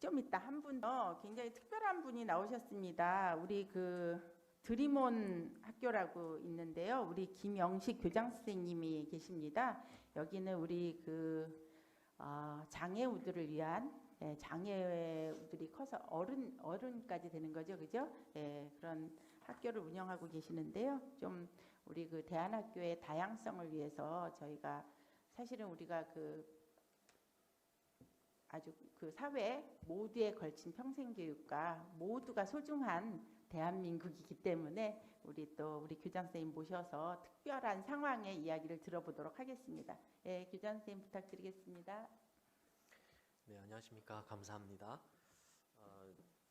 좀 이따 한 분 더 굉장히 특별한 분이 나오셨습니다. 우리 드림온 학교라고 있는데요. 우리 김영식 교장 선생님이 계십니다. 여기는 우리 장애우들을 위한 장애우들이 커서 어른까지 되는 거죠, 그죠? 그런 학교를 운영하고 계시는데요. 좀 우리 대안학교의 다양성을 위해서 저희가 사실은 우리가 아주 사회 모두에 걸친 평생교육과 모두가 소중한 대한민국이기 때문에 우리 교장 선생님 모셔서 특별한 상황의 이야기를 들어보도록 하겠습니다. 교장 선생님 부탁드리겠습니다. 네, 안녕하십니까. 감사합니다.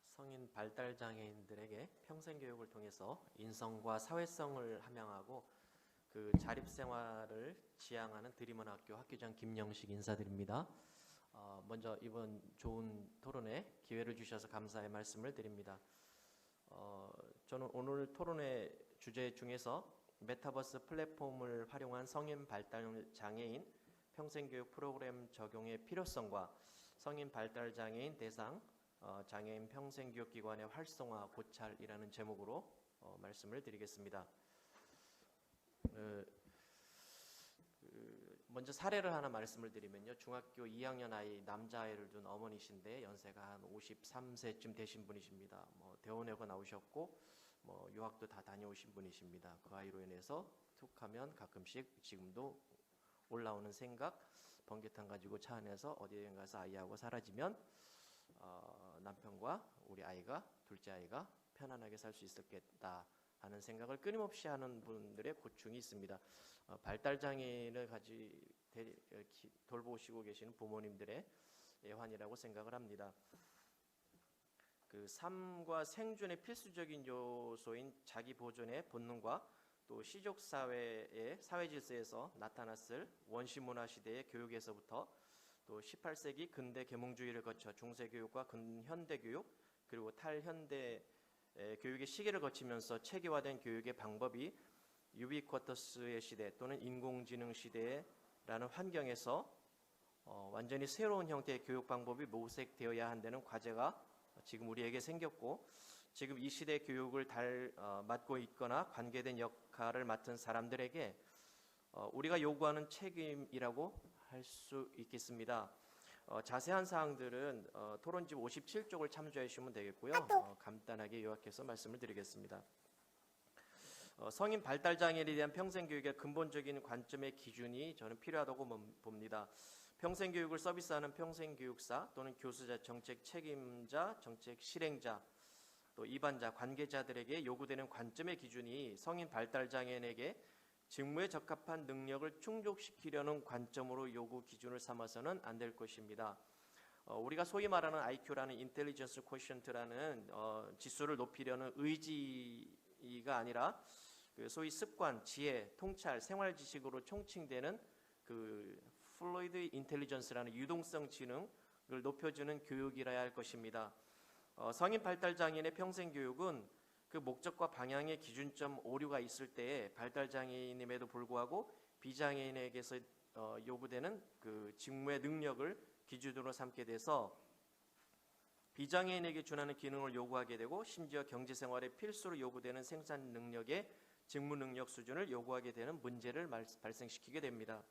성인 발달 장애인들에게 평생교육을 통해서 인성과 사회성을 함양하고 자립생활을 지향하는 드림원 학교 학교장 김영식 인사드립니다. 먼저 이번 좋은 토론에 기회를 주셔서 감사의 말씀을 드립니다. 저는 오늘 토론의 주제 중에서 메타버스 플랫폼을 활용한 성인 발달 장애인 평생교육 프로그램 적용의 필요성과 성인 발달 장애인 대상 장애인 평생교육기관의 활성화 고찰이라는 제목으로 말씀을 드리겠습니다. 먼저 사례를 하나 말씀을 드리면요. 중학교 2학년 아이 남자아이를 둔 어머니신데 연세가 한 53세쯤 되신 분이십니다. 대원여고 나오셨고 유학도 다 다녀오신 분이십니다. 그 아이로 인해서 툭하면 가끔씩 지금도 올라오는 생각, 번개탄 가지고 차 안에서 어디에 가서 아이하고 사라지면 남편과 우리 아이가, 둘째 아이가 편안하게 살 수 있었겠다 하는 생각을 끊임없이 하는 분들의 고충이 있습니다. 발달장애인을 돌보시고 계시는 부모님들의 애환이라고 생각을 합니다. 삶과 생존의 필수적인 요소인 자기 보존의 본능과 또 시족사회의 사회질서에서 나타났을 원시문화 시대의 교육에서부터 또 18세기 근대 계몽주의를 거쳐 중세교육과 근현대교육 그리고 탈현대 교육의 시기를 거치면서 체계화된 교육의 방법이 유비쿼터스의 시대 또는 인공지능 시대라는 환경에서 완전히 새로운 형태의 교육 방법이 모색되어야 한다는 과제가 지금 우리에게 생겼고 지금 이 시대 교육을 맡고 있거나 관계된 역할을 맡은 사람들에게 우리가 요구하는 책임이라고 할 수 있겠습니다. 자세한 사항들은 토론집 57쪽을 참조해 주시면 되겠고요. 간단하게 요약해서 말씀을 드리겠습니다. 성인 발달장애인에 대한 평생교육의 근본적인 관점의 기준이 저는 필요하다고 봅니다. 평생교육을 서비스하는 평생교육사 또는 교수자, 정책 책임자, 정책 실행자, 또 입안자, 관계자들에게 요구되는 관점의 기준이 성인 발달장애인에게 직무에 적합한 능력을 충족시키려는 관점으로 요구 기준을 삼아서는 안 될 것입니다. 우리가 소위 말하는 IQ라는 인텔리전스 퀘션트라는 지수를 높이려는 의지가 아니라 소위 습관, 지혜, 통찰, 생활 지식으로 총칭되는 플루이드 인텔리전스라는 유동성 지능을 높여주는 교육이라야 할 것입니다. 성인 발달 장애인의 평생 교육은 그 목적과 방향의 기준점 오류가 있을 때에 발달 장애인임에도 불구하고 비장애인에게서 요구되는 직무의 능력을 기준으로 삼게 돼서 비장애인에게 준하는 기능을 요구하게 되고 심지어 경제생활에 필수로 요구되는 생산 능력의 직무 능력 수준을 요구하게 되는 문제를 발생시키게 됩니다.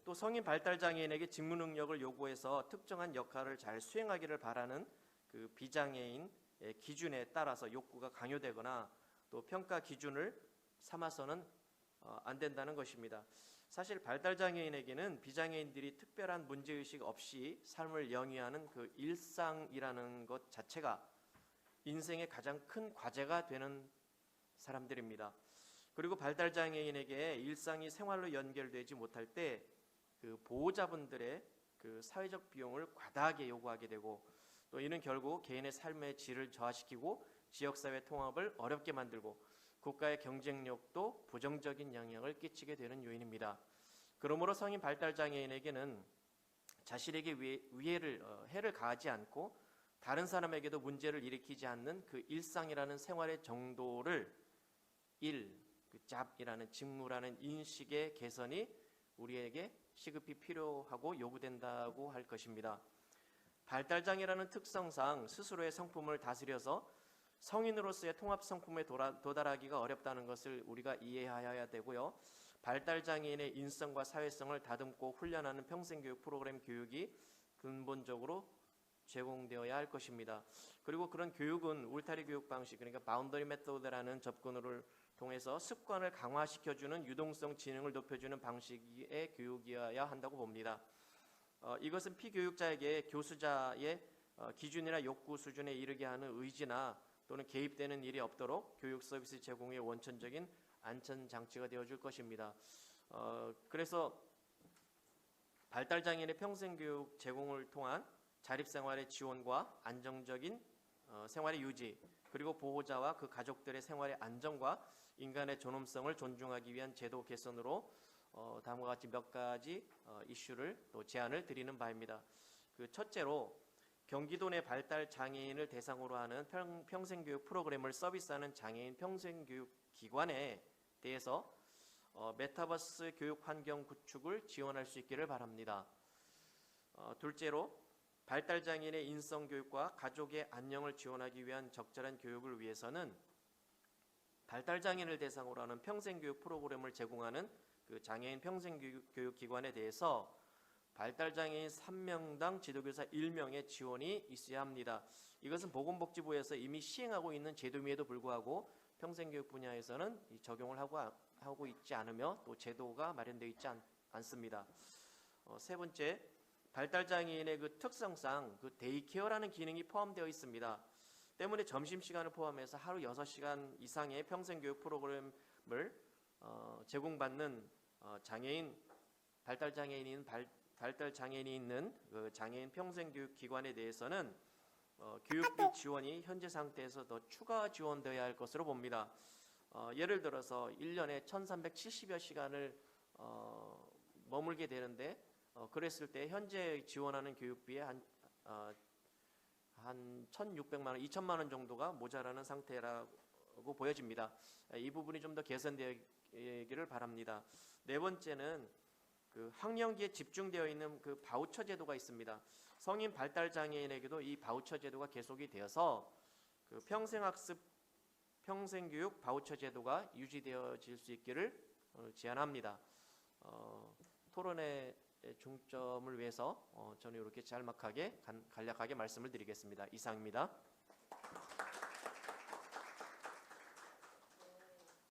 또 성인 발달 장애인에게 직무 능력을 요구해서 특정한 역할을 잘 수행하기를 바라는 비장애인 기준에 따라서 욕구가 강요되거나 또 평가 기준을 삼아서는 안 된다는 것입니다. 사실 발달장애인에게는 비장애인들이 특별한 문제의식 없이 삶을 영위하는 일상이라는 것 자체가 인생의 가장 큰 과제가 되는 사람들입니다. 그리고 발달장애인에게 일상이 생활로 연결되지 못할 때 보호자분들의 사회적 비용을 과다하게 요구하게 되고 또 이는 결국 개인의 삶의 질을 저하시키고 지역사회 통합을 어렵게 만들고 국가의 경쟁력도 부정적인 영향을 끼치게 되는 요인입니다. 그러므로 성인 발달장애인에게는 자신에게 해를 가하지 않고 다른 사람에게도 문제를 일으키지 않는 일상이라는 생활의 정도를 잡이라는 직무라는 인식의 개선이 우리에게 시급히 필요하고 요구된다고 할 것입니다. 발달장애라는 특성상 스스로의 성품을 다스려서 성인으로서의 통합 성품에 도달하기가 어렵다는 것을 우리가 이해해야 되고요. 발달장애인의 인성과 사회성을 다듬고 훈련하는 평생교육 프로그램 교육이 근본적으로 제공되어야 할 것입니다. 그리고 그런 교육은 울타리 교육 방식, 그러니까 바운더리 메소드라는 접근을 통해서 습관을 강화시켜주는 유동성 지능을 높여주는 방식의 교육이어야 한다고 봅니다. 이것은 피교육자에게 교수자의 기준이나 욕구 수준에 이르게 하는 의지나 또는 개입되는 일이 없도록 교육 서비스 제공의 원천적인 안전장치가 되어줄 것입니다. 그래서 발달장애인의 평생교육 제공을 통한 자립생활의 지원과 안정적인 생활의 유지, 그리고 보호자와 그 가족들의 생활의 안정과 인간의 존엄성을 존중하기 위한 제도 개선으로 다음과 같이 몇 가지 이슈를 또 제안을 드리는 바입니다. 그 첫째로 경기도 내 발달 장애인을 대상으로 하는 평생교육 프로그램을 서비스하는 장애인 평생교육 기관에 대해서 메타버스 교육 환경 구축을 지원할 수 있기를 바랍니다. 둘째로 발달 장애인의 인성 교육과 가족의 안녕을 지원하기 위한 적절한 교육을 위해서는 발달 장애인을 대상으로 하는 평생교육 프로그램을 제공하는 그 장애인 평생교육 기관에 대해서 발달장애인 3명당 지도교사 1명의 지원이 있어야 합니다. 이것은 보건복지부에서 이미 시행하고 있는 제도임에도 불구하고 평생교육 분야에서는 적용을 하고 있지 않으며 또 제도가 마련되어 있지 않습니다. 세 번째, 발달장애인의 그 특성상 그 데이케어라는 기능이 포함되어 있습니다. 때문에 점심시간을 포함해서 하루 6시간 이상의 평생교육 프로그램을 제공받는 발달장애인이 있는 그 장애인 평생교육 기관에 대해서는 교육비 지원이 현재 상태에서 더 추가 지원되어야 할 것으로 봅니다. 예를 들어서 1년에 1370여 시간을 머물게 되는데 그랬을 때 현재 지원하는 교육비에 한 1,600만 원, 2천만 원 정도가 모자라는 상태라고 보여집니다. 이 부분이 좀 더 개선되기를 바랍니다. 네 번째는 그 학령기에 집중되어 있는 그 바우처 제도가 있습니다. 성인 발달 장애인에게도 이 바우처 제도가 계속이 되어서 그 평생학습, 평생교육 바우처 제도가 유지되어질 수 있기를 제안합니다. 토론의 중점을 위해서 저는 이렇게 짤막하게 간략하게 말씀을 드리겠습니다. 이상입니다.